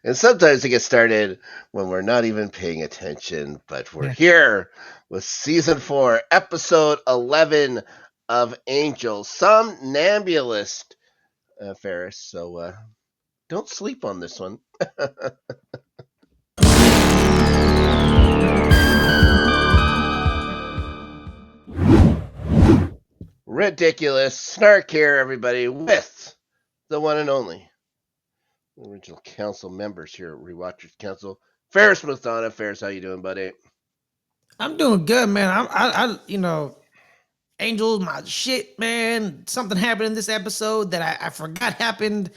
And sometimes it gets started when we're not even paying attention, but we're Yeah. here with season 4, episode 11 of Angels, Somnambulist, Ferris. So don't sleep on this one. Ridiculous snark here, everybody, with the one and only original council members here at Rewatchers Council. Ferris Muthana. Ferris, how you doing, buddy? I'm doing good, man. Angel, my shit, man. Something happened in this episode that I forgot happened.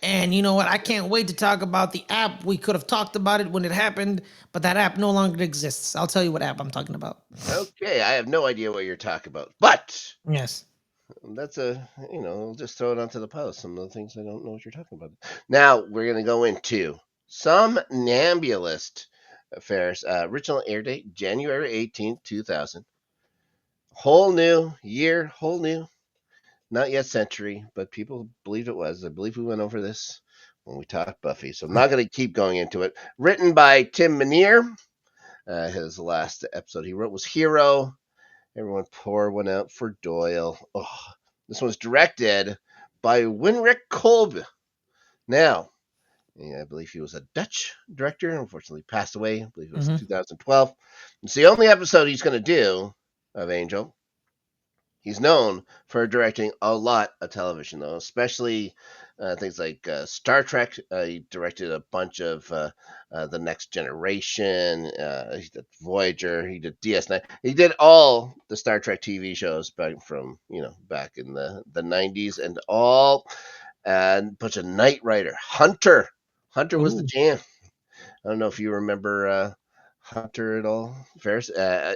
And you know what? I can't wait to talk about the app. We could have talked about it when it happened, but that app no longer exists. I'll tell you what app I'm talking about. Okay, I have no idea what you're talking about, but Yes. that's we'll just throw it onto the post. Some of the things I don't know what you're talking about. Now we're gonna go into Somnambulist Affairs. Original air date January 18th, 2000. Whole new year, whole new, not yet century, but people believe it was. I believe we went over this when we talked Buffy, so I'm not gonna keep going into it. Written by Tim Minear. His last episode he wrote was Hero. Everyone pour one out for Doyle. Oh, this one's directed by Winrick Kolb. Now, yeah, I believe he was a Dutch director. Unfortunately, passed away. I believe it was Mm-hmm. 2012. It's the only episode he's going to do of Angel. He's known for directing a lot of television, though, especially things like Star Trek. He directed a bunch of The Next Generation. He did Voyager. He did DS9. He did all the Star Trek TV shows back from back in the 90s, and all and a bunch of Knight Rider. Hunter. Hunter was the Ooh. jam. I don't know if you remember Hunter at all, Ferris.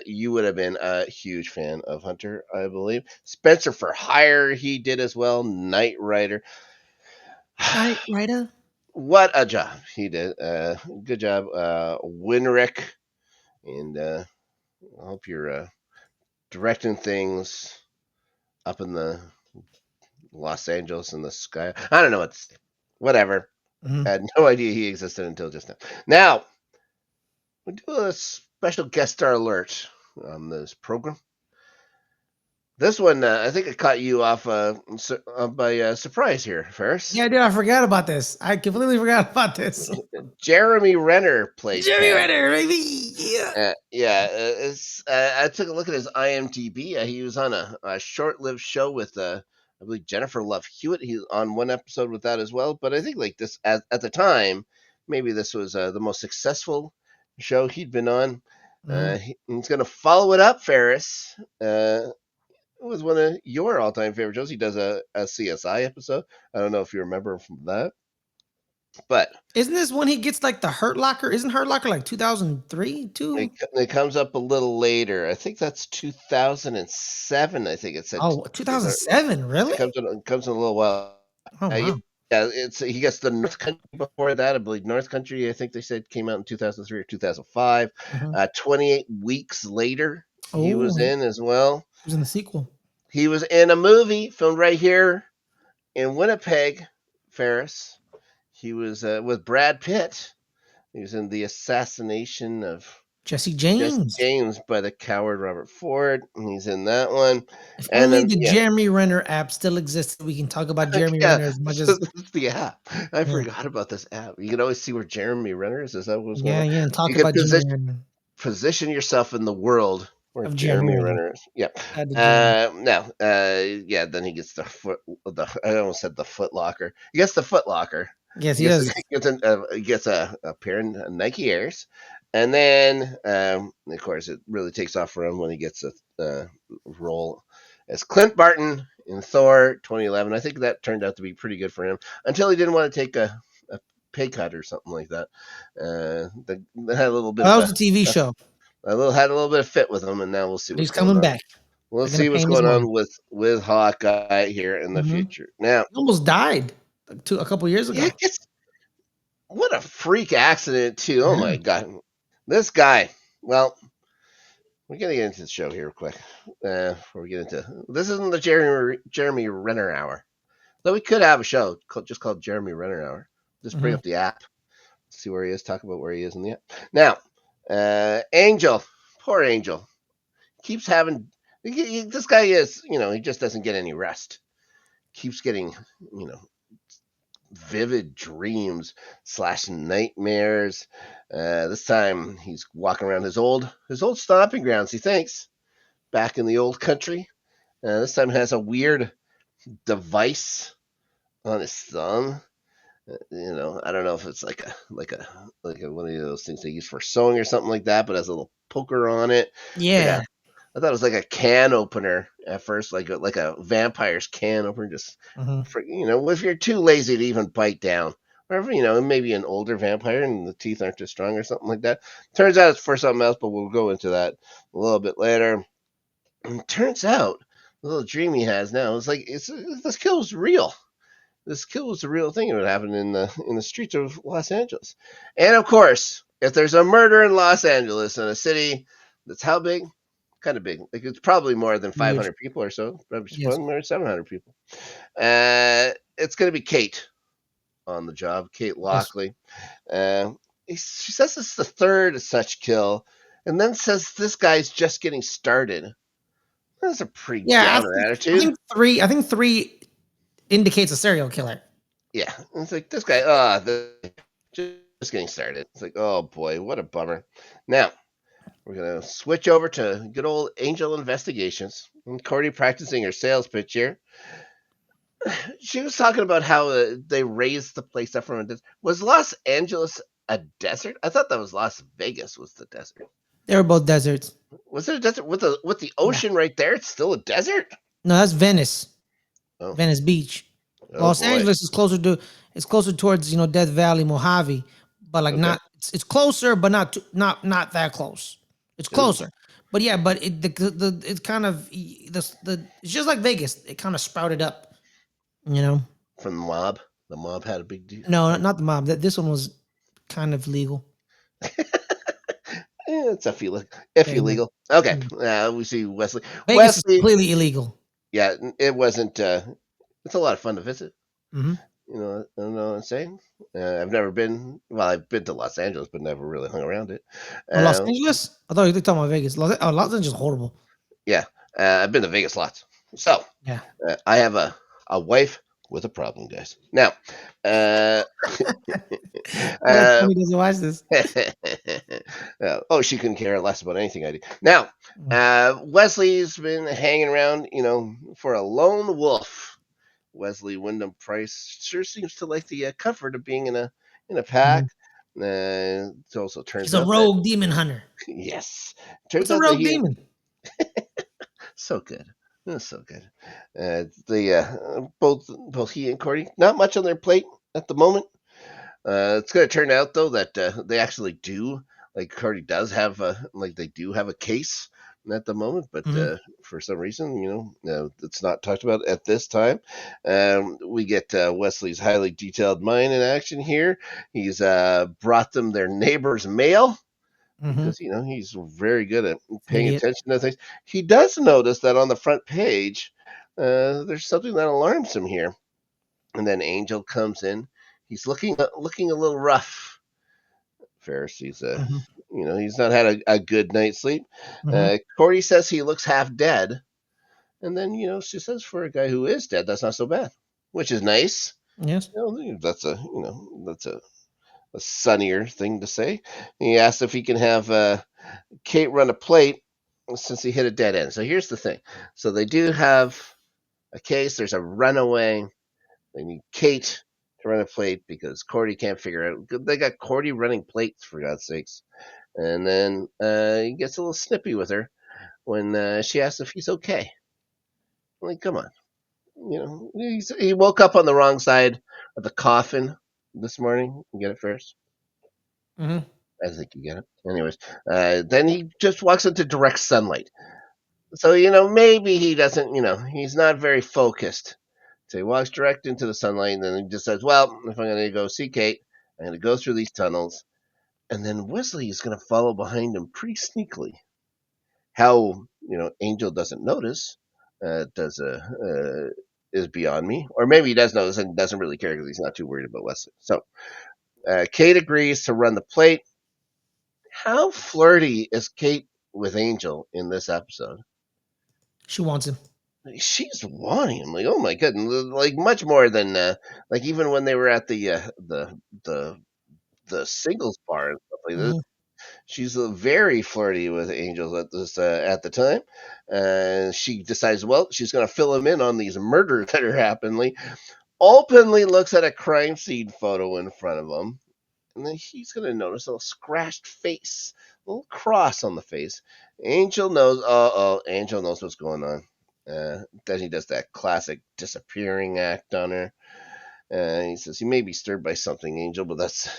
You would have been a huge fan of Hunter, I believe. Spencer for Hire, he did as well. Knight Rider. Night Rider. What a job he did. Good job, Winrick. And I hope you're directing things up in the Los Angeles in the sky. I don't know what's whatever. I Mm-hmm. had no idea he existed until just now. Now, we do a special guest star alert on this program. This one, I think it caught you off by surprise here, Ferris. Yeah, dude, I forgot about this. I completely forgot about this. Jeremy Renner plays Jimmy Penn. Ritter, baby. Yeah. Yeah, I took a look at his IMDb. He was on a short-lived show with, I believe, Jennifer Love Hewitt. He's on one episode with that as well. But I think like this at the time, maybe this was the most successful show he'd been on. Mm-hmm. He's going to follow it up, Ferris. It was one of your all-time favorite shows. He does a CSI episode. I don't know if you remember from that, but Isn't this when he gets like the Hurt Locker? Isn't Hurt Locker like 2003 it, too? it comes up a little later. I think that's 2007. I think it said Oh, it 2007, really? comes in a little while. Oh Yeah, wow. it's he gets the North Country before that. I believe North Country. I think they said came out in 2003 or 2005. Mhm. 28 weeks later, he Oh, was he in as well. was in the sequel. He was in a movie filmed right here in Winnipeg, Ferris. He was with Brad Pitt. He was in the assassination of Jesse Jesse James. James by the coward Robert Ford. He's in that one. If And only then, the yeah, Jeremy Renner app still existed, we can talk about Jeremy yeah, Renner as much so as this is the app. I yeah, forgot about this app. You can always see where Jeremy Renner is. Is that what's going yeah, on? yeah, and talk You can about Jeremy Renner position yourself in the world where of Jeremy Jeremy Renner. Renner is. Yeah. Had the Jeremy. Now, yeah. Then he gets the. I almost said the Foot Locker. He gets the Foot Locker. Yes, He he gets does. he gets a pair of Nike Airs, and then of course it really takes off for him when he gets a role as Clint Barton in Thor 2011. I think that turned out to be pretty good for him until he didn't want to take a pay cut or something like that. That had a little bit Oh, that of was the TV show. had a little bit of fit with him, and now we'll see But what's he's going coming on. back. We'll They're gonna see pay what's him his going money. on with Hawkeye here in the Hmm. future. Now, He almost died like a couple years yeah, ago. what a freak accident too. Oh Yeah. my god, this guy. Well, we're gonna get into the show here real quick. Before we get into this, isn't the Jeremy Renner hour. Though we could have a show just called Jeremy Renner hour. Just bring Hmm. up the app, see where he is, talk about where he is in the app. Now, Angel, poor Angel, keeps having. This guy is, he just doesn't get any rest. Keeps getting, you know, vivid dreams slash nightmares. This time he's walking around his old stomping grounds. He thinks back in the old country. This time he has a weird device on his thumb. I don't know if it's like a one of those things they use for sewing or something like that, but has a little poker on it. It's like Yeah. I thought it was like a can opener at first, like a vampire's can opener. Just Hmm. if you're too lazy to even bite down, or maybe an older vampire and the teeth aren't as strong or something like that. Turns out it's for something else, but we'll go into that a little bit later. And it turns out the little dream he has now is like this kill was real. This kill was a real thing. It would happen in the streets of Los Angeles, and of course, if there's a murder in Los Angeles in a city that's how big? Kind of big. Like it's probably more than Huge. 500 people or so. Probably Yes. more than 700 people. It's going to be Kate on the job, Kate Yes. Lockley. Uh, she says it's the third such kill, and then says this guy's just getting started. That's a pretty Yeah, downer I attitude. think three. I think three indicates a serial killer. Yeah, it's like this guy. Just getting started. It's like, oh boy, what a bummer. Now we're gonna switch over to good old Angel Investigations. And Cordy practicing her sales pitch here. She was talking about how they raised the place up from a desert. Was Los Angeles a desert? I thought that was Las Vegas was the desert. They were both deserts. Was it a desert with the Yeah. ocean right there? It's still a desert. No, that's Venice. Oh, Venice Beach. oh Los boy. Angeles is closer to it's closer towards Death Valley, Mojave, but like Okay. not it's closer, but not that close. It's Ooh, closer, but yeah, but the it's kind of the it's just like Vegas. It kind of sprouted up, you know. from the mob. The mob had a big deal. No, not the mob. That this one was kind of legal. It's iffy Very much. legal. Okay, Mm. we see Wesley. Vegas is Wesley, completely illegal. yeah, it wasn't. It's a lot of fun to visit. Hmm. I don't know what I'm saying. I've never been. Well, I've been to Los Angeles, but never really hung around it. Oh, Los Uh, Angeles? I thought you were talking about Vegas. Los Angeles is horrible. yeah, I've been to Vegas lots. So Yeah. I have a wife with a problem, guys. Now, uh, Well, that's uh, funny. Doesn't watch this. oh, she couldn't care less about anything I did. Now, Mm. Wesley's been hanging around, for a lone wolf. Wesley Wyndham Price sure seems to like the comfort of being in a pack. Mhm. It also He's turns a out that rogue demon hunter. yes, What's turns a out that rogue he demon? so good. That's so good. The both he and Cordy not much on their plate at the moment. It's going to turn out though that they actually do like Cardi does have they do have a case at the moment, but Hmm. for some reason, it's not talked about at this time. We get Wesley's highly detailed mind in action here. He's brought them their neighbor's mail Hmm. because he's very good at An paying idiot. attention to things. He does notice that on the front page, there's something that alarms him here, and then Angel comes in. He's looking a little rough. Pharisees, Hmm. he's not had a good night's sleep. Hmm. Cordy says he looks half dead, and then she says for a guy who is dead, that's not so bad, which is nice. Yes. That's a sunnier thing to say. He asks if he can have Kate run a plate since he hit a dead end. So here's the thing. So they do have a case. There's a runaway. They need Kate to run a plate because Cordy can't figure out. They got Cordy running plates for God's sakes. And then he gets a little snippy with her when she asks if he's okay. I'm like, come on, he woke up on the wrong side of the coffin this morning. You get it first. Hmm. I think you get it. Anyways, then he just walks into direct sunlight. So maybe he doesn't. He's not very focused. So he walks direct into the sunlight, and then he just says, "Well, if I'm going to go see Kate, I'm going to go through these tunnels." And then Wesley is going to follow behind him pretty sneakily. How Angel doesn't notice does is beyond me. Or maybe he does know this and doesn't really care because he's not too worried about Wesley. So Kate agrees to run the plate. How flirty is Kate with Angel in this episode? She wants him. She's wanting him, like, oh my goodness, like much more than like even when they were at the the singles bar and stuff like this. Hmm. She's very flirty with Angels at the time, and she decides, well, she's going to fill him in on these murders that are happening. Openly looks at a crime scene photo in front of him, and then he's going to notice a little scratched face, a little cross on the face. Angel knows. Angel knows what's going on. Then he does that classic disappearing act on her. He says, "You may be stirred by something, Angel, but that's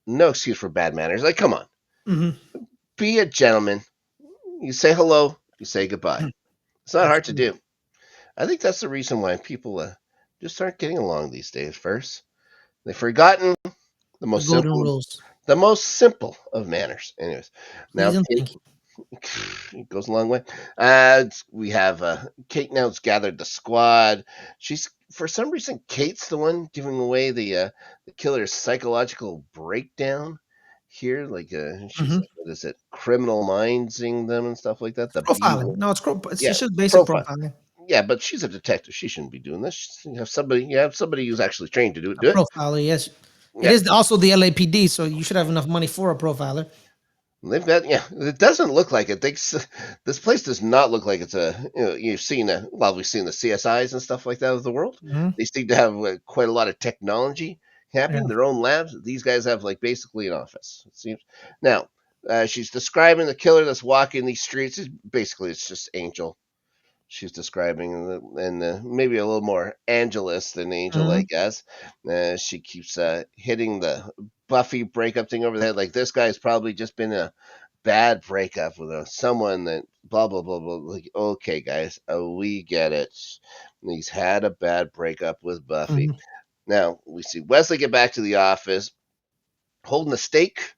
no excuse for bad manners. Like, come on, Hmm. be a gentleman. You say hello, you say goodbye. It's not hard to Absolutely. do." I think that's the reason why people just aren't getting along these days. First, they've forgotten the The most golden simple, rules. the most simple of manners. Anyways, now Please and Kate, thank you. it goes a long way. We have Kate now's gathered the squad. She's for some reason Kate's the one giving away the killer's psychological breakdown here. Like she's Hmm. like, what is it, criminal mindsing them and stuff like that. The Profiling. B, No, it's yeah, just basic profile. profiling. Yeah, but she's a detective. She shouldn't be doing this. You have somebody who's actually trained to do it. A Do it. profiler, yes. It Yeah, is also the LAPD, so you should have enough money for a profiler. they've got. Yeah, it doesn't look like it. This place does not look like it's a. You've seen we've seen the CSIs and stuff like that of the world. Hmm. They seem to have quite a lot of technology Yeah. happening. Their own labs. These guys have like basically an office. It seems now. She's describing the killer that's walking these streets. Basically, it's just Angel she's describing, and maybe a little more Angelus than Angel, I Hmm. guess. She keeps hitting the Buffy breakup thing over the head. Like this guy's probably just been a bad breakup with someone that blah blah blah blah. Like okay, guys, we get it. He's had a bad breakup with Buffy. Hmm. Now we see Wesley get back to the office, holding a stake.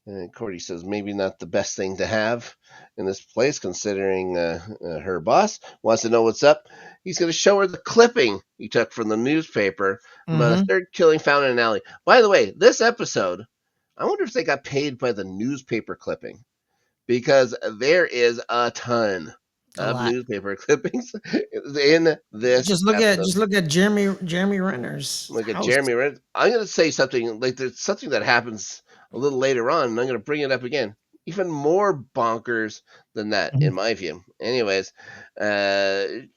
And Cordy says maybe not the best thing to have in this place, considering her boss wants to know what's up. He's going to show her the clipping he took from the newspaper about a Hmm. third killing found in an alley. By the way, this episode, I wonder if they got paid by the newspaper clipping because there is a ton A of lot. newspaper clippings in this episode. Just look at Jeremy Renner's Look at house. Jeremy Renner. I'm going to say something like there's something that happens a little later on, and I'm going to bring it up again. Even more bonkers than that, in Mhm. my view. Anyways,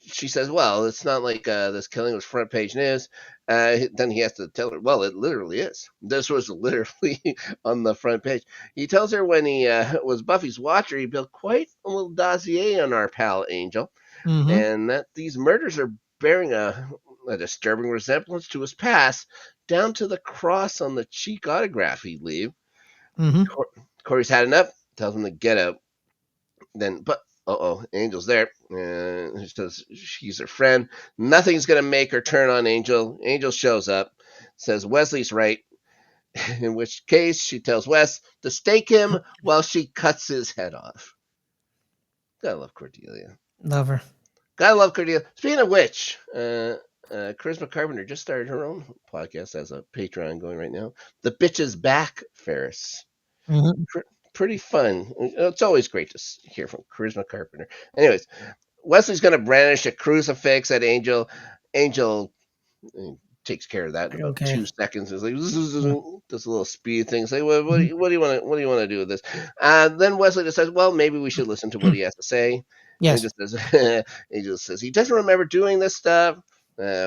she says, "Well, it's not like this killing was front page news." Then he has to tell her, "Well, it literally is. This was literally on the front page." He tells her when he was Buffy's watcher, he built quite a little dossier on our pal Angel, Mhm. and that these murders are bearing a disturbing resemblance to his past, down to the cross on the cheek autograph he'd leave. Mhm. Cor- Corey's had enough, tells him to get out. Then, but Angel's there. She says she's her friend. Nothing's gonna make her turn on Angel. Angel shows up, says Wesley's right. In which case, she tells Wes to stake him while she cuts his head off. Gotta love Cordelia. Lover. Gotta love Cordelia. Speaking of which, Charisma Carpenter just started her own podcast as a Patreon going right now. The Bitches Back, Ferris. Mhm. Pr- Pretty fun. It's always great to hear from Charisma Carpenter. Anyways, Wesley's going to brandish a crucifix at Angel. Angel takes care of that in Like, about okay. 2 seconds. It's like Yeah. this little speed thing. Say, what Mhm. do you want to do with this? Then Wesley decides, well, maybe we should listen to what he has to say. And he Yes. just says, he just says he doesn't remember doing this stuff.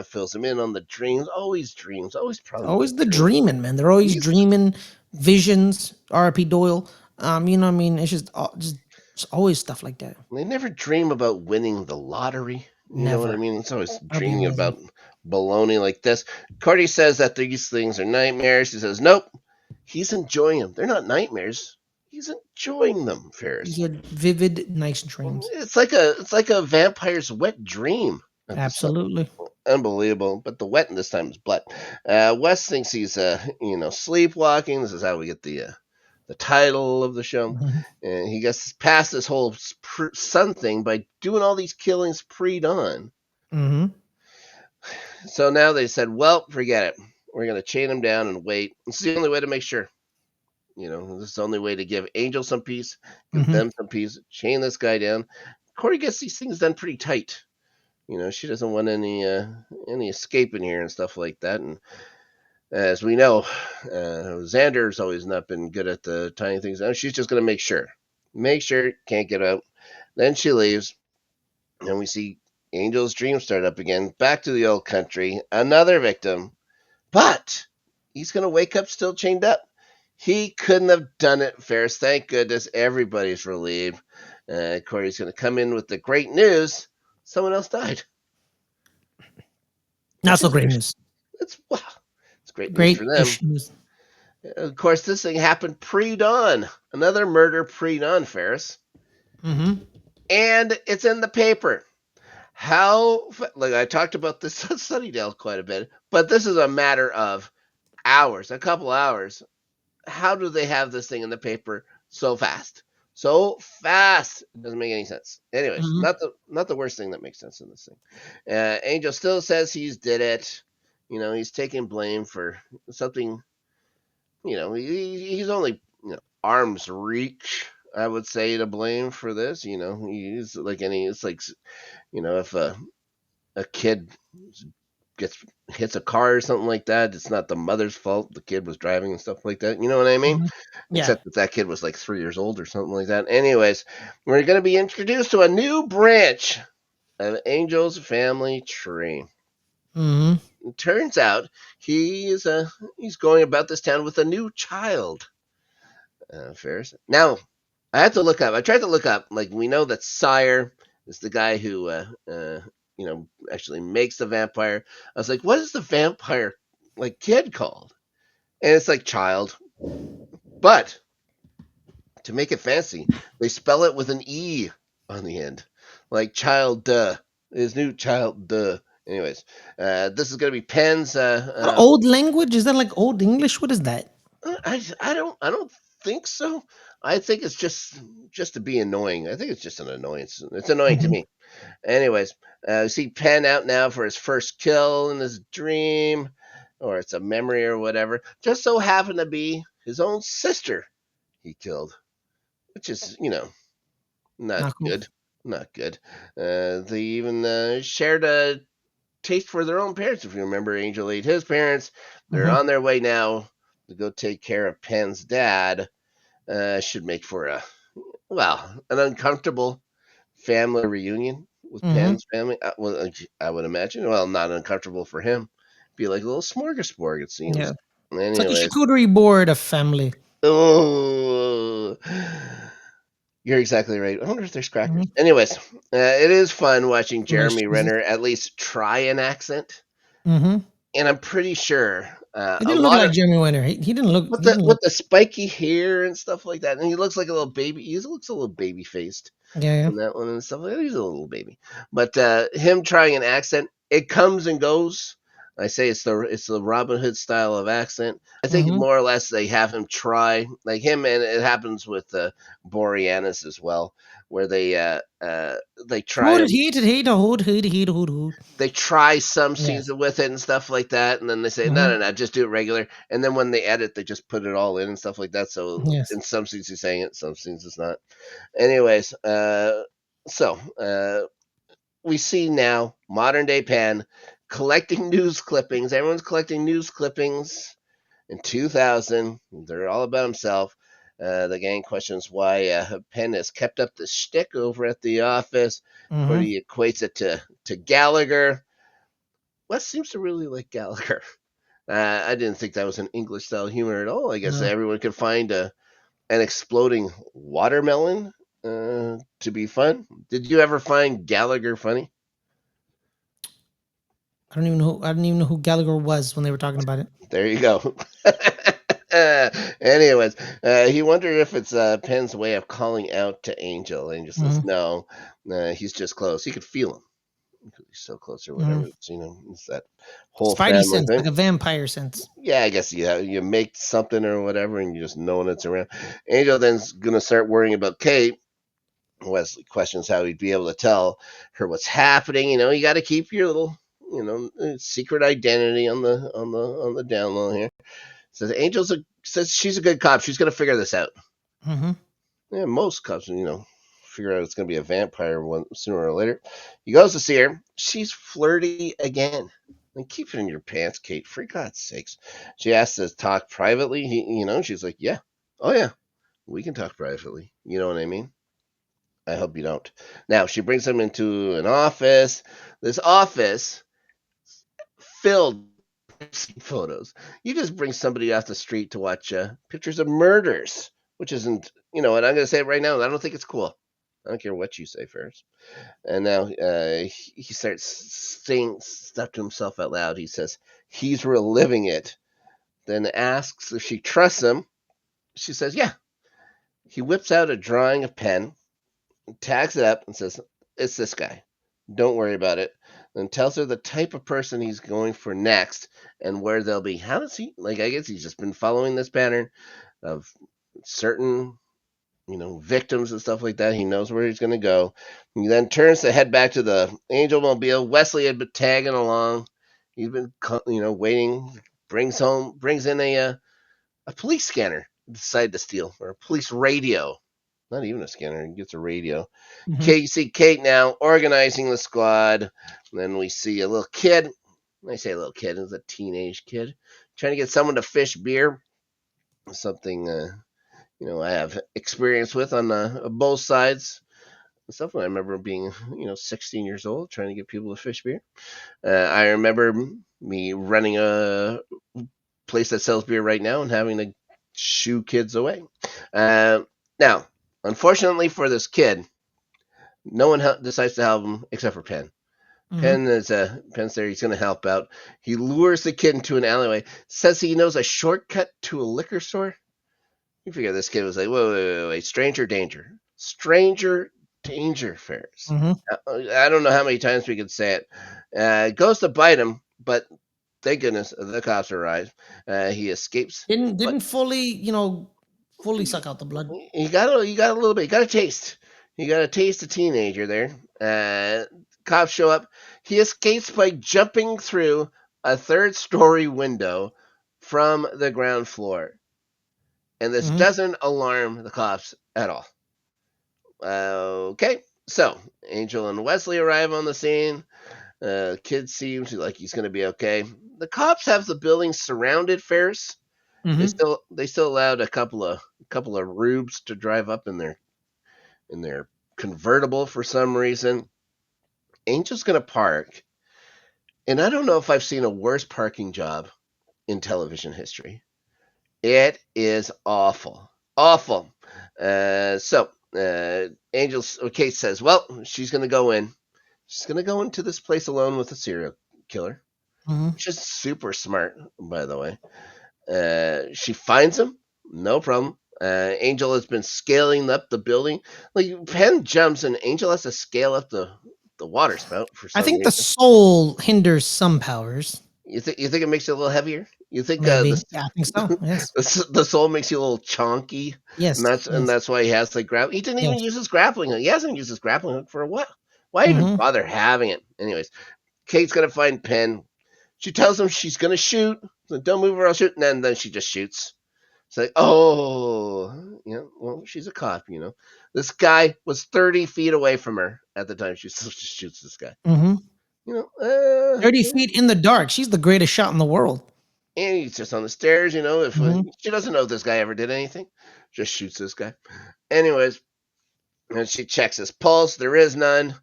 Fills him in on the dreams, always problems with Always the dreams. dreaming, man. They're always He's dreaming visions. R.I.P. Doyle. You know what I mean? It's just always stuff like that. They never dream about winning the lottery. You know what I Never. mean? It's always That'd be dreaming amazing. about baloney like this. Cardi says that these things are nightmares. He says, nope, he's enjoying them. They're not nightmares. He's enjoying them, These Ferris. are vivid, nice dreams. It's like a vampire's wet dream at the sun. Absolutely. Unbelievable, but the wet in this time is blood. Wes thinks he's sleepwalking. This is how we get the title of the show. Mhm. And he gets past this whole sun thing by doing all these killings pre-dawn. Mhm. So now they said, well, forget it. We're going to chain him down and wait. It's the only way to make sure. This is the only way to give Angel some peace, give Mm-hmm. them some peace, chain this guy down. Corey gets these things done pretty tight. She doesn't want any escape in here and stuff like that. And as we know, Xander's always not been good at the tiny things. Now she's just going to make sure can't get out. Then she leaves, and we see Angel's dreams start up again. Back to the old country, another victim, but he's going to wake up still chained up. He couldn't have done it, Ferris. Thank goodness. Everybody's relieved. Corey's going to come in with the great news. Someone else died. Not Which so is great news. it's wow. It's great news for Great them. issues. Of course, this thing happened pre-dawn. Another murder pre-dawn, Ferris. Mm-hmm. And it's in the paper. How, like I talked about this on Sunnydale quite a bit, but this is a matter of hours, a couple hours. How do they have this thing in the paper so fast? So fast. It doesn't make any sense. Anyways, Mm-hmm. not the worst thing that makes sense in this thing. Angel still says he's did it. He's taking blame for something. He's only arm's reach, I would say, to blame for this. He's like any. It's like if a kid gets hits a car or something like that, it's not the mother's fault. The kid was driving and stuff like that. You know what I mean? Mm-hmm. Yeah. Except that kid was like 3 years old or something like that. Anyways, we're going to be introduced to a new branch of Angel's family tree. Mm-hmm. It turns out he's going about this town with a new child. Ferris. Now, I had to look up. I tried to look up. Like we know that Sire is the guy who actually makes the vampire. I was like, what is the vampire kid called? And it's like child. But to make it fancy, they spell it with an E on the end. Like child duh. His new child duh. Anyways, this is gonna be Penn's Old language? Is that like old English? What is that? I don't think so. I think it's just to be annoying. I think it's just an annoyance. It's annoying to Mm-hmm. me. Anyways, we see Penn out now for his first kill in his dream, or it's a memory or whatever. Just so happened to be his own sister he killed, which is not Not cool. good. Not good. They even shared a taste for their own parents. If you remember, Angel ate his parents. They're Mm-hmm. on their way now to go take care of Penn's dad. Should make for an uncomfortable family reunion with Mm-hmm. Penn's family. Well, I would imagine. Well, not uncomfortable for him. Be like a little smorgasbord, it seems. Yeah. It's like a Anyways, charcuterie board of family. oh, you're exactly right. I wonder if there's crackers. Mm-hmm. Anyways, it is fun watching Mashed Jeremy cheeses. Renner at least try an accent, Mm-hmm. and I'm pretty sure He a didn't look lot of like Jeremy Winter. He didn't look. with He the didn't with look. the spiky hair and stuff like that, and he looks like a little baby. He looks a little baby faced Yeah. Yeah. in that one and stuff like that. He's a little baby, but him trying an accent, it comes and goes. I say it's the Robin Hood style of accent. I think Mm-hmm. more or less they have him try like him, and it happens with Boreanaz as well, where they try Hood and heat heat hood hood heat hood hood. they try some scenes Yes. with it and stuff like that, and then they say, no, Mm-hmm. no, no, just do it regular. And then when they edit, they just put it all in and stuff like that. So Yes. in some scenes he's saying it, some scenes it's not. Anyways, so we see now modern day Penn collecting news clippings. Everyone's collecting news clippings in 2000. They're all about himself. The gang questions why Penn has kept up the shtick over at the office. Mm-hmm. Cordy equates it to Gallagher. Wes seems to really like Gallagher. I didn't think that was an English style humor at all. I guess No. everyone could find an exploding watermelon to be fun. Did you ever find Gallagher funny? I don't even know. I didn't even know who Gallagher was when they were talking about it. There you go. Anyways, he wondered if it's Penn's way of calling out to Angel. Angel says Mm-hmm. no, he's just close. He could feel him because he's so close or Mm-hmm. whatever. It's that whole Spidey family sense, like thing. a vampire sense. Yeah, I guess you make something or whatever, and you just know when it's around. Angel then's gonna start worrying about Kate. Wesley questions how he'd be able to tell her what's happening. You got to keep your little secret identity on the down low here. Says says she's a good cop. She's gonna figure this out. Mm-hmm. Yeah, most cops, figure out it's gonna be a vampire sooner or later. He goes to see her. She's flirty again. And keep it in your pants, Kate. For God's sakes. She asks to talk privately. She's like, yeah, oh yeah, we can talk privately. You know what I mean? I hope you don't. Now she brings him into an office. This office filled photos. You just bring somebody off the street to watch pictures of murders, which isn't, and I'm going to say it right now. I don't think it's cool. I don't care what you say, Ferris. And now he starts saying stuff to himself out loud. He says he's reliving it. Then asks if she trusts him. She says, yeah. He whips out a drawing of Penn, tags it up, and says, it's this guy. Don't worry about it. Then tells her the type of person he's going for next and where they'll be. How does he, I guess he's just been following this pattern of certain, victims and stuff like that. He knows where he's going to go. He then turns to head back to the Angel Mobile. Wesley had been tagging along. He's been, waiting. Brings in a police scanner. Decided to steal, or a police radio. Not even a scanner. He gets a radio. Mm-hmm. Kate, you see Kate now organizing the squad. And then we see a little kid. When I say a little kid, it's a teenage kid trying to get someone to fish beer. Something I have experience with on both sides. Stuff. I remember being 16 years old trying to get people to fish beer. I remember me running a place that sells beer right now and having to shoo kids away. Now, unfortunately for this kid, no one decides to help him except for Penn. Mm-hmm. Penn's there. He's going to help out. He lures the kid into an alleyway. Says he knows a shortcut to a liquor store. You figure this kid was like, wait, stranger danger, Ferris. Mm-hmm. I don't know how many times we could say it. Goes to bite him, but thank goodness the cops arrive. He escapes, but Didn't fully, fully suck out the blood. you got a little bit. You got a taste. You got a taste of teenager there. Cops show up. He escapes by jumping through a third-story window from the ground floor, and this Mm-hmm. doesn't alarm the cops at all. Okay, so Angel and Wesley arrive on the scene. Kid seems like he's going to be okay. The cops have the building surrounded. Ferris. Mm-hmm. They still allowed a couple of rubes to drive up in their convertible for some reason. Angel's going to park, and I don't know if I've seen a worse parking job in television history. It is awful, awful. Angel's Kate says, well, she's going to go in. She's going to go into this place alone with a serial killer, Mm-hmm. which is super smart, by the way. She finds him, no problem. Angel has been scaling up the building. Like Penn jumps and Angel has to scale up the water spout for I some think the reason. soul hinders some powers. You think it makes it a little heavier? You think Maybe. Yeah, I think so. Yes. the soul makes you a little chonky, and Yes. that's Yes. that's why he has like grab. He didn't even Yes. use his grappling hook. He hasn't used his grappling hook for what? Why even Mm-hmm. bother having it? Anyways, Kate's gonna find Penn. She tells him she's gonna shoot. So don't move or I'll shoot. And then she just shoots. It's like, oh, well, she's a cop. This guy was 30 feet away from her at the time she shoots this guy. Mm-hmm. You know, 30 feet in the dark. She's the greatest shot in the world. and he's just on the stairs. If Mm-hmm. she doesn't know if this guy ever did anything, just shoots this guy. Anyways, and she checks his pulse. There is none.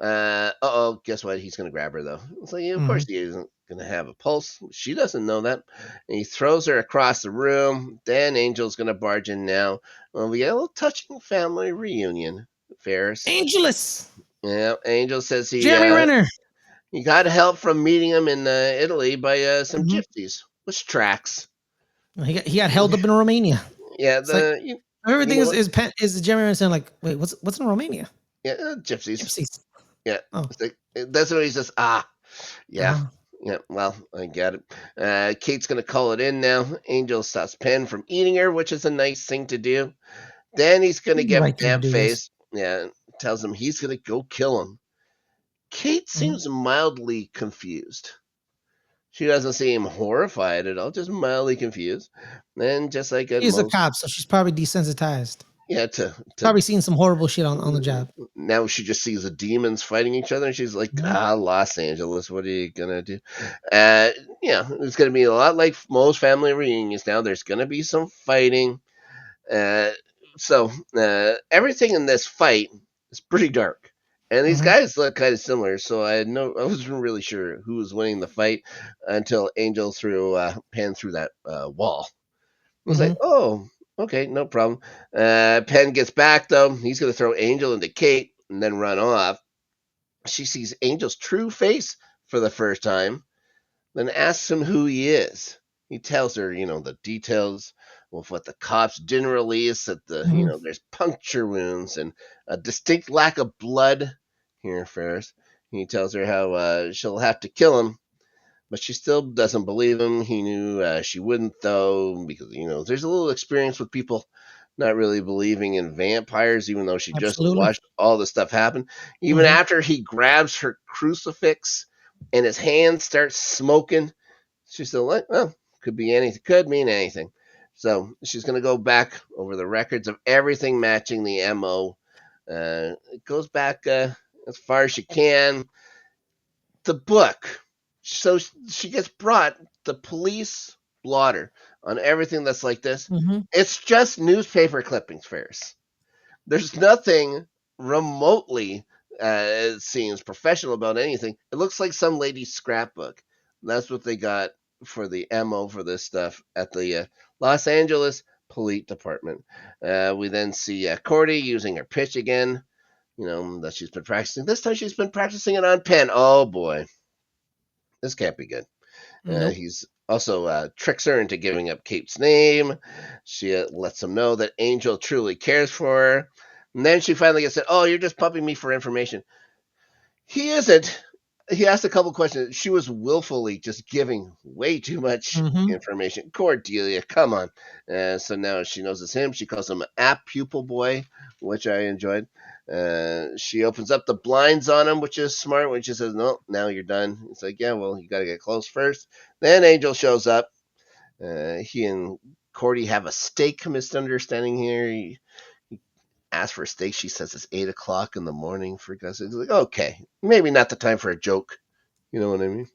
Guess what? He's gonna grab her though. It's like, yeah, of Mm-hmm. course he isn't gonna have a pulse. She doesn't know that. And he throws her across the room. Then Angel's gonna barge in now. Well, we get a little touching family reunion. Ferris. Angelus. Yeah, Angel says Jeremy Renner. he got help from meeting him in Italy by some Mm-hmm. gypsies, which tracks. He got held up in Romania. Yeah, It's like the you everything know is what? is Jeremy Renner saying like, wait, what's in Romania? Yeah, gypsies. Gypsies. Yeah, Oh. it's like, that's what he says. Yeah. Uh-huh. Yeah, well, I get it. Kate's going to call it in now. Angel stops Penn from eating her, which is a nice thing to do. Then he's going to The get right thing to Vamp do. Yes. Face. Yeah, tells him he's going to go kill him. Kate Hmm. seems mildly confused. She doesn't seem horrified at all, just mildly confused. And just like at She's a most, cop, so she's probably desensitized. yeah, to Probably seen some horrible shit on the job. now she just sees the demons fighting each other, and she's like, Hmm. ah, Los Angeles, what are you gonna do? Uh, yeah, it's gonna be a lot like most family reunions now. There's gonna be some fighting. Uh, so everything in this fight is pretty dark. And these Hmm. guys look kind of similar, so I wasn't really sure who was winning the fight until Angel threw Penn through that wall. I was like, Hmm. oh, okay, no problem. Penn gets back though. He's gonna throw Angel into Kate and then run off. She sees Angel's true face for the first time, then asks him who he is. He tells her, the details of what the cops didn't release, that Hmm. there's puncture wounds and a distinct lack of blood here first. He tells her how she'll have to kill him, but she still doesn't believe him. He knew she wouldn't, though, because, there's a little experience with people not really believing in vampires, even though she just Absolutely. watched all this stuff happen. Even Hmm. after he grabs her crucifix and his hand starts smoking, she's still like, well, could be anything, could mean anything. So she's going to go back over the records of everything matching the MO. It goes back as far as she can. The book. So she gets brought the police blotter on everything that's like this. Hmm. It's just newspaper clippings, Ferris. There's nothing remotely, it seems, professional about anything. It looks like some lady's scrapbook. That's what they got for the MO for this stuff at the Los Angeles Police Department. We then see Cordy using her pitch again, that she's been practicing. This time she's been practicing it on Penn. Oh boy, this can't be good. Nope. He's also tricks her into giving up Kate's name. She lets him know that Angel truly cares for her. And then she finally gets said, "Oh, you're just pumping me for information." He isn't. He asked a couple questions. She was willfully just giving way too much Hmm. information. Cordelia, come on. So now she knows it's him. She calls him app pupil boy, which I enjoyed. She opens up the blinds on him, which is smart. When she says, "No, now you're done." It's like, yeah, well, you got to get close first. Then Angel shows up. He and Cordy have a steak misunderstanding here. He asks for a steak. She says it's 8 o'clock in the morning. For God's sake, it's like, okay, maybe not the time for a joke. You know what I mean?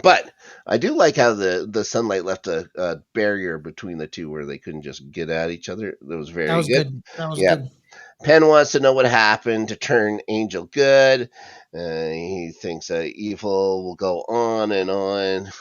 But I do like how the sunlight left a barrier between the two where they couldn't just get at each other. That was That very was good. good. That was Yeah. good. Penn wants to know what happened to turn Angel good. He thinks evil will go on and on.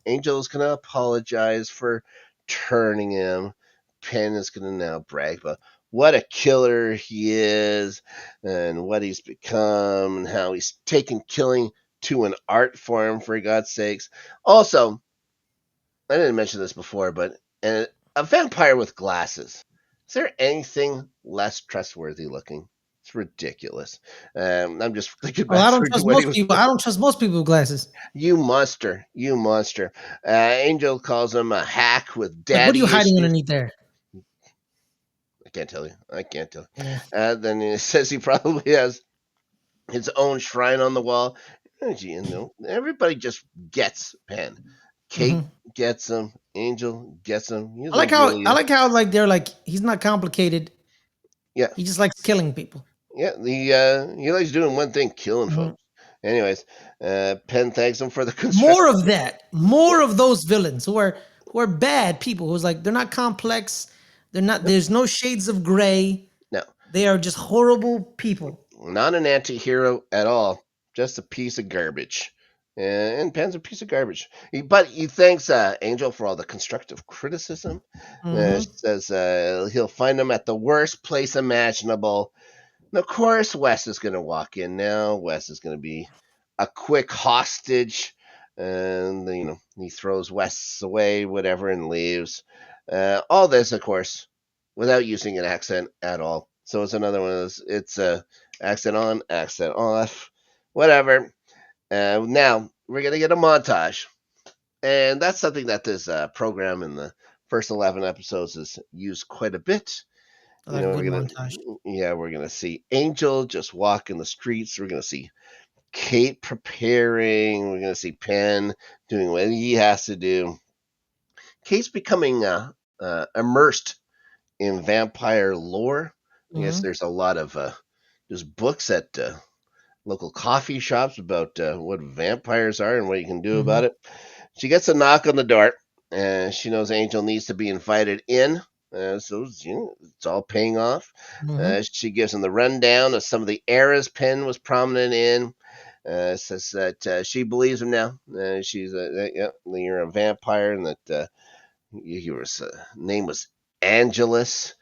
Angel's going to apologize for turning him. Penn is going to now brag about what a killer he is and what he's become and how he's taken killing to an art form, for God's sakes. Also, I didn't mention this before, but a vampire with glasses. Is there anything less trustworthy looking? It's ridiculous. I'm just thinking Well, back I don't through to trust what he most was. people. I don't trust most people with glasses. You monster, you monster. Angel calls him a hack with Like, what are you daddy hiding issues. underneath there? I can't tell you. I can't tell. Yeah. Then he says he probably has his own shrine on the wall. Everybody just gets Penn. Kate Hmm. gets him. Angel gets him. He's I a like how really I like how like they're like he's not complicated. yeah. He just likes killing people. Yeah, he likes doing one thing, killing Mhm. folks. Anyways, Penn thanks him for the More constructive. of that. Yeah, More of those villains who are bad people. Who's like they're not complex. They're not. no, There's no shades of gray. no, They are just horrible people. not an anti-hero at all. Just a piece of garbage. And Penn's a piece of garbage. But he thanks Angel for all the constructive criticism. Hmm. Says he'll find him at the worst place imaginable. And of course, Wes is going to walk in now. Wes is going to be a quick hostage. And, he throws Wes away, whatever, and leaves. All this, of course, without using an accent at all. So it's another one of those. It's accent on, accent off, whatever. Now, we're going to get a montage. And that's something that this program in the first 11 episodes has used quite a bit. I like a We're good gonna, montage. yeah, we're gonna see Angel just walk in the streets. We're gonna see Kate preparing. We're going to see Penn doing what he has to do. Kate's becoming immersed in vampire lore. I guess Mm-hmm. there's a lot of there's books at local coffee shops about what vampires are and what you can do Mm-hmm. about it. She gets a knock on the door, and she knows Angel needs to be invited in. So it's all paying off. Mm-hmm. She gives him the rundown of some of the eras Penn was prominent in. Says that she believes him now. She's yeah, you're a vampire, and that your name was Angelus.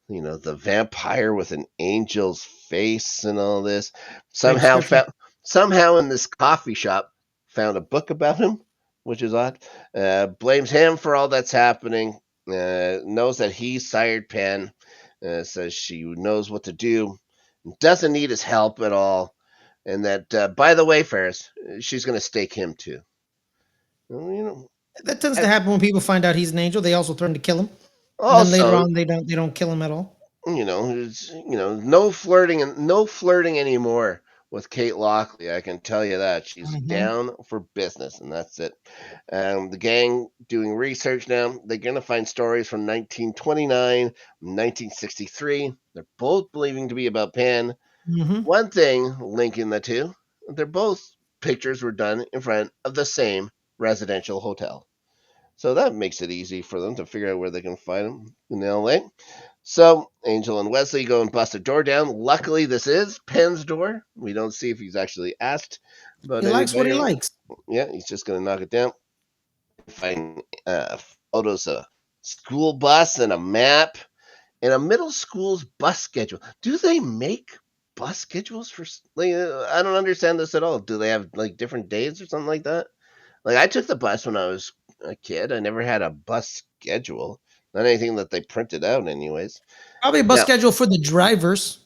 The vampire with an angel's face and all this. Great Somehow description. found somehow in this coffee shop found a book about him, which is odd. Blames him for all that's happening. Knows that he sired Penn. Says she knows what to do. Doesn't need his help at all. And that, by the way, Ferris, she's going to stake him too. Well, That tends to I, happen when people find out he's an angel. They also threaten to kill him, and then later also, on they don't kill him at all. no flirting and no flirting anymore with Kate Lockley. I can tell you that she's Mm-hmm. down for business, and that's it. The gang doing research now. They're gonna find stories from 1929, 1963. They're both believing to be about Penn. Mm-hmm. One thing linking the two: they're both pictures were done in front of the same residential hotel. So that makes it easy for them to figure out where they can find him in LA. So Angel and Wesley go and bust a door down. Luckily, this is Penn's door. We don't see if he's actually asked about He likes what anybody. he likes. Yeah, he's just going to knock it down. Find photos of a school bus and a map and a middle school's bus schedule. Do they make bus schedules for? Like, I don't understand this at all. Do they have like different days or something like that? Like I took the bus when I was a kid. I never had a bus schedule. Not anything that they printed out, anyways. Probably a bus Now, schedule for the drivers.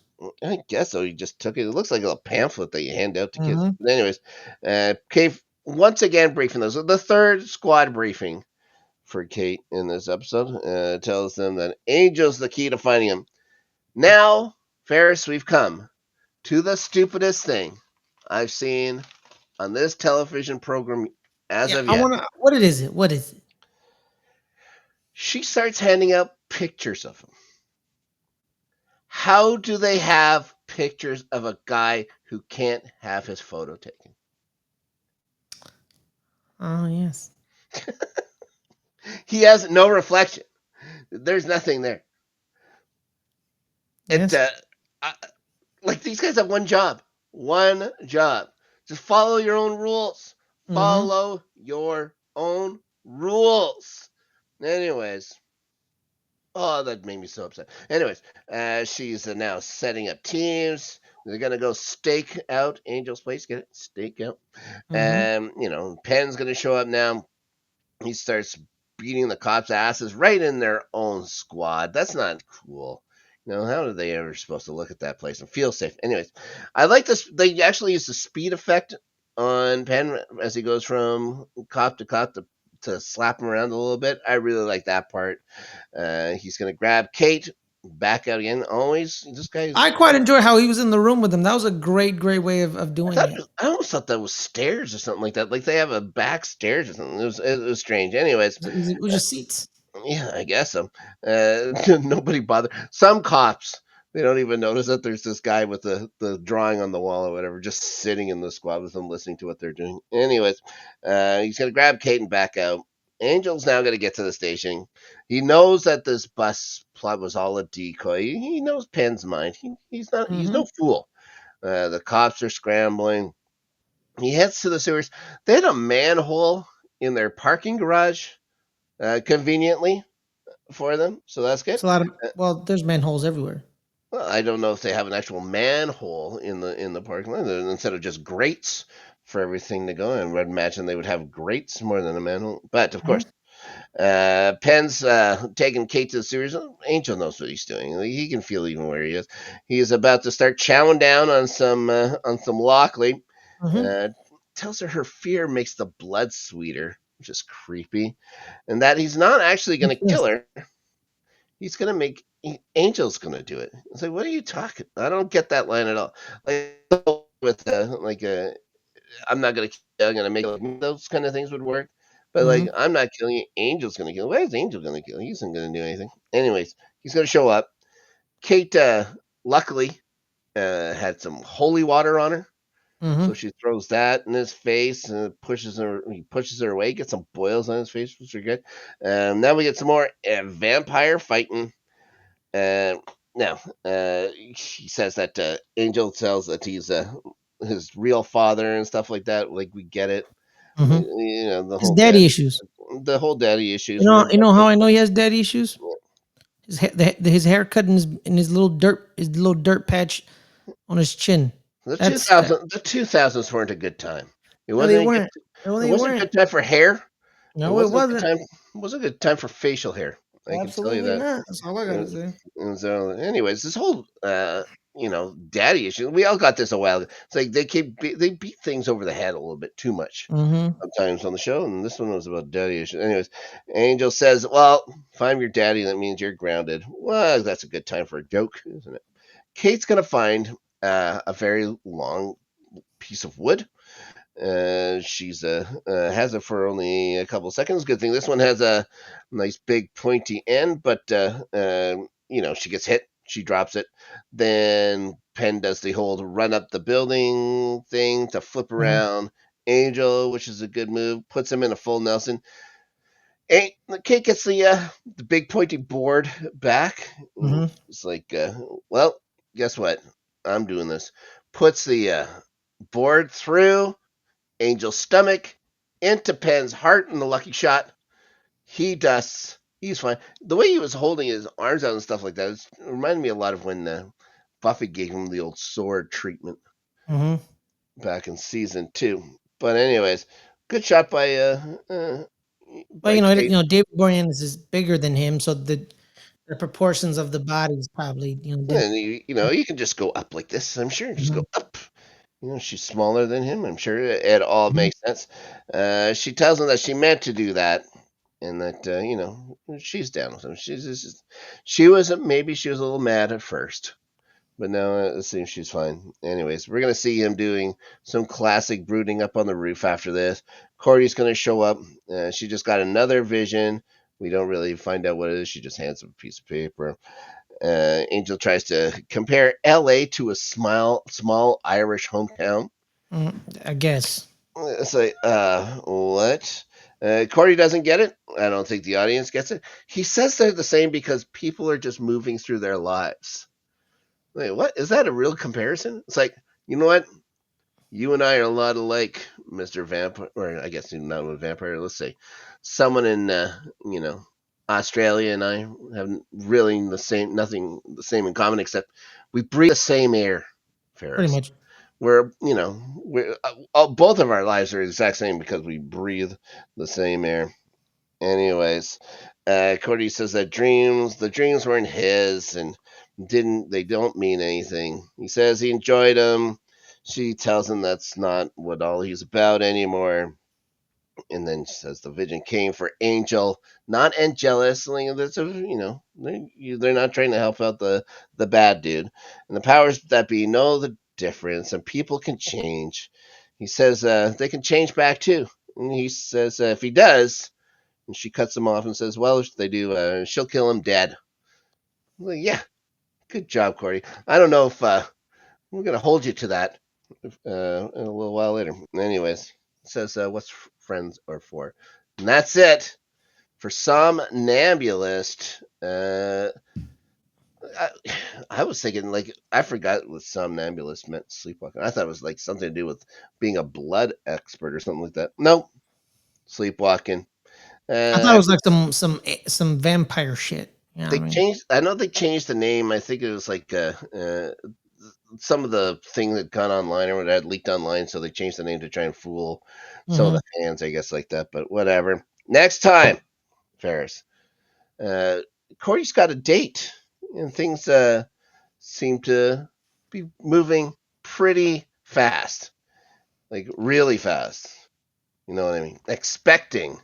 I guess so. You just took it. It looks like a pamphlet that you hand out to kids. Mm-hmm. But anyways, Kate once again briefing those. The third squad briefing for Kate in this episode tells them that Angel's the key to finding him. Now, Ferris, we've come to the stupidest thing I've seen on this television program as Yeah, of I yet. wanna. What it is? It. What is it? She starts handing out pictures of him. How do they have pictures of a guy who can't have his photo taken? Oh yes. He has no reflection. There's nothing there. It Yes. I, like these guys have one job. Just follow your own rules. Mm-hmm. Follow your own rules. Anyways, oh, that made me so upset. Anyways, she's now setting up teams. They're gonna go stake out Angel's place. Get it? Stake out. Mm-hmm. Penn's gonna show up now. He starts beating the cops' asses right in their own squad. That's not cool. How are they ever supposed to look at that place and feel safe? Anyways, I like this. They actually use the speed effect on Penn as he goes from cop to cop to slap him around a little bit. I really like that part. He's going to grab Kate, back out again. Always, this guy's. I quite enjoy how he was in the room with them. That was a great way of I doing thought it. I almost thought that was stairs or something like that. Like they have a back stairs or something. It was strange. Anyways, It was just seats. yeah, I guess so. Nobody bothered. Some cops, they don't even notice that there's this guy with the drawing on the wall or whatever, just sitting in the squad with them, listening to what they're doing. Anyways, he's gonna grab Kate and back out. Angel's now gonna get to the station. He knows that this bus plot was all a decoy. He knows Penn's mind. He's not. He's Mm-hmm. no fool. The cops are scrambling. He heads to the sewers. They had a manhole in their parking garage, conveniently for them, so that's good. It's a lot of. Uh, Well, there's manholes everywhere. well, I don't know if they have an actual manhole in the parking lot instead of just grates for everything to go. And I'd imagine they would have grates more than a manhole. But of course, Mm-hmm. Penn's taking Kate to the sewers. Angel knows what he's doing. He can feel even where he is. He is about to start chowing down on some Lockley. Mm-hmm. Uh, Tells her fear makes the blood sweeter, which is creepy, and that he's not actually going to kill Yes. her. He's gonna make Angel's gonna do it. It's like, what are you talking? I don't get that line at all. Like with like I'm not gonna kill you, I'm gonna make you like those kind of things would work. But like, Mm-hmm. I'm not killing you. Angel's gonna kill you. Why is Angel gonna kill you? He isn't gonna do anything. Anyways, he's gonna show up. Kate, luckily, had some holy water on her. So Mm-hmm. she throws that in his face and pushes her. He pushes her away, gets some boils on his face, which are good. Now we get some more vampire fighting. Uh, now he says that Angel tells that he's his real father and stuff like that. Like we get it. Mm-hmm. You know His daddy issues. the whole daddy You issues know, where you know Buffy. how I know he has daddy issues. His haircut and his little dirt patch on his chin. The That's that. 2000s weren't a good time. It No, they wasn't a good. weren't. No, It they wasn't a weren't. good time for hair. It No, it wasn't a good wasn't. time. It wasn't a good time for facial hair. I can tell you Absolutely that. not. That's all I gotta say. And so, anyways, this whole daddy issue. We all got this a while ago. It's like they beat things over the head a little bit too much Mm-hmm. sometimes on the show, and this one was about daddy issues. Anyways, Angel says, "Well, if I'm your daddy, that means you're grounded." Well, that's a good time for a joke, isn't it? Kate's gonna find a very long piece of wood. She's has it for only a couple seconds. Good thing this one has a nice big pointy end, but she gets hit. She drops it. Then Penn does the whole run up the building thing to flip Mm-hmm. around Angel, which is a good move. Puts him in a full Nelson. Kate gets the big pointy board back. Mm-hmm. It's like, well, guess what? I'm doing this. Puts the board through Angel's stomach into Penn's heart in the lucky shot. He does. He's fine. The way he was holding his arms out and stuff like that, it reminded me a lot of when Buffy gave him the old sword treatment Mm-hmm. back in season 2. But anyways, good shot Well, by Kate. David Boreanaz is bigger than him, so the proportions of the bodies probably didn't. And you can just go up like this. I'm sure just Mm-hmm. go up. She's smaller than him. I'm sure it all Mm-hmm. makes sense. She tells him that she meant to do that, and that she's down with him. Maybe she was a little mad at first, but now it seems she's fine. Anyways, we're gonna see him doing some classic brooding up on the roof after this. Cordy's gonna show up. She just got another vision. We don't really find out what it is. She just hands him a piece of paper. Angel tries to compare L.A. to a small Irish hometown. I guess. It's like, what? Cordy doesn't get it. I don't think the audience gets it. He says they're the same because people are just moving through their lives. Like, what? Is that a real comparison? It's like, you know what? You and I are a lot alike, Mr. Vampire, or I guess not a vampire. Let's say someone in, you know, Australia and I have really nothing the same in common except we breathe the same air, Pretty Ferris. much. Both of our lives are the exact same because we breathe the same air. Anyways, Cody says that the dreams weren't his and they don't mean anything. He says he enjoyed them. She tells him that's not what all he's about anymore. And then she says the vision came for Angel, not Angelus. Like, they're not trying to help out the bad dude. And the powers that be know the difference, and people can change. He says they can change back too. And he says if he does, and she cuts him off and says, "Well, if they do, she'll kill him dead." Well, yeah, good job, Corey. I don't know if we're gonna hold you to that in a little while later. Anyways, it says what's friends are for, and that's it for Somnambulist. I, I was thinking like I forgot what somnambulist meant sleepwalking. I thought it was like something to do with being a blood expert or something like that. Nope, sleepwalking. I thought it Uh, was like some vampire shit. You know what they I mean? changed. I know they changed the name. I think it was like some of the thing that got online or that had leaked online, so they changed the name to try and fool some of Mm-hmm. the fans, I guess, like that. But whatever. Next time, Ferris, uh, Corey's got a date, and things seem to be moving pretty fast, like really fast. You know what I mean? Expecting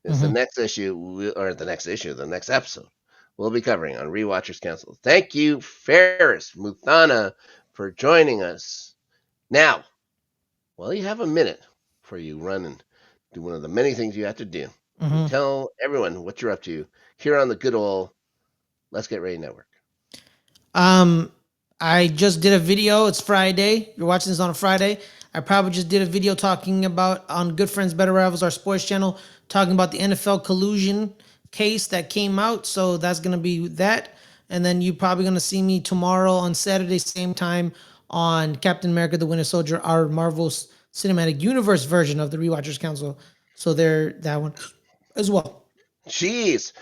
is the Mm-hmm. next issue, or the next episode we'll be covering on Rewatchers Council. Thank you, Ferris Muthana, for joining us. Now, Well, you have a minute before you run and do one of the many things you have to do. And Hmm. tell everyone what you're up to here on the good old Let's Get Ready Network. Um, I just did a video. It's Friday. You're watching this on a Friday. I probably just did a video talking about on Good Friends Better Rivals, our sports channel, talking about the NFL collusion case that came out. So that's gonna be that. And then you're probably gonna see me tomorrow on Saturday, same time on Captain America: The Winter Soldier, our Marvel Cinematic Universe version of the Rewatchers Council. So there, that one as well. Jeez.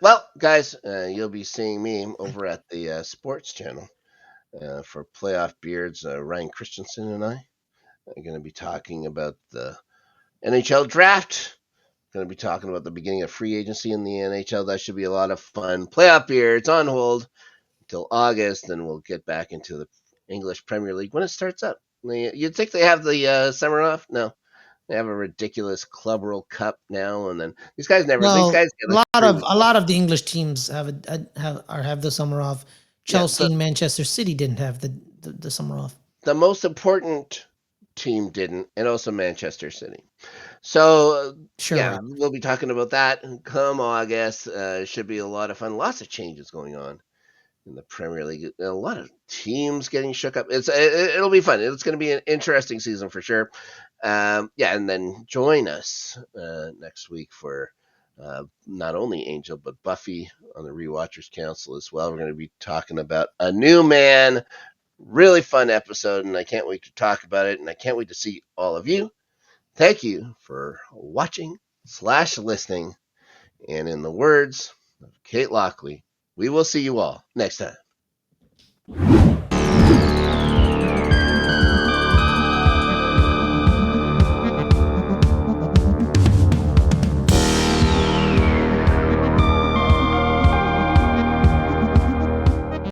Well, guys, you'll be seeing me over at the sports channel for Playoff Beards. Ryan Christensen and I are going to be talking about the NHL draft. Going to be talking about the beginning of free agency in the NHL. That should be a lot of fun. Playoff Beards on hold until August, then we'll get back into the English Premier League when it starts up. You'd think they have the summer off? No, they have a ridiculous Club World Cup now, and then these guys never. These Well, guys get like 3 weeks. a lot of the English teams have the summer off. Yeah, Chelsea and Manchester City didn't have the summer off. the most important team didn't, and also Manchester City. So Sure, yeah, Rob. we'll be talking about that come August. It should be a lot of fun. Lots of changes going on in the Premier League. A lot of teams getting shook up. It'll be fun. It's going to be an interesting season for sure. Yeah, and then join us next week for not only Angel but Buffy on the Rewatchers Council as well. We're going to be talking about a new man. Really fun episode, and I can't wait to talk about it. And I can't wait to see all of you. Thank you for watching/listening. And in the words of Kate Lockley, we will see you all next time.